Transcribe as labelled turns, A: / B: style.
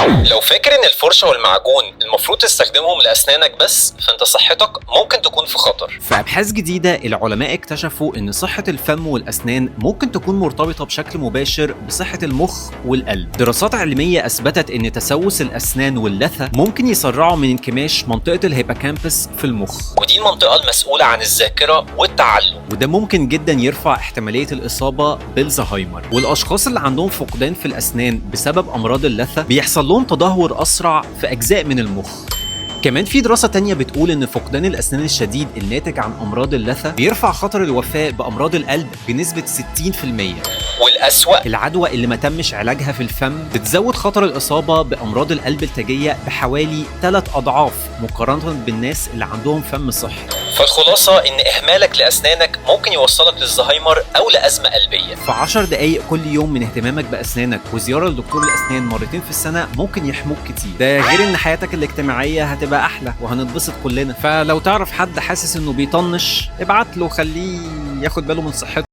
A: لو فاكر ان الفرشة والمعجون المفروض تستخدمهم لأسنانك بس، فانت صحتك ممكن تكون في خطر.
B: في أبحاث جديدة العلماء اكتشفوا إن صحة الفم والأسنان ممكن تكون مرتبطة بشكل مباشر بصحة المخ والقلب. دراسات علمية أثبتت إن تسوس الأسنان واللثة ممكن يسرعوا من انكماش منطقة الهيبوكامبس في المخ،
A: ودي المنطقة المسؤولة عن الذاكرة والتعلم،
B: وده ممكن جدا يرفع احتمالية الإصابة بالزهايمر. والأشخاص اللي عندهم فقدان في الأسنان بسبب أمراض اللثة بيحصل لهم تدهور أسرع في أجزاء من المخ. كمان في دراسة تانية بتقول إن فقدان الأسنان الشديد الناتج عن أمراض اللثة بيرفع خطر الوفاة بأمراض القلب بنسبة 60%.
A: والأسوأ
B: العدوى اللي ما تمش علاجها في الفم بتزود خطر الإصابة بأمراض القلب التاجية بحوالي 3 أضعاف مقارنة بالناس اللي عندهم فم صحي.
A: فالخلاصة إن إهمالك لأسنانك ممكن يوصلك للزهايمر أو لأزمة قلبية.
B: في 10 دقايق كل يوم من اهتمامك بأسنانك وزيارة لدكتور الأسنان مرتين في السنة ممكن يحموك كتير. ده غير إن حياتك الاجتماعية هتبقى أحلى وهنتبسط كلنا. فلو تعرف حد حاسس إنه بيطنش ابعت له، خليه ياخد باله من صحته.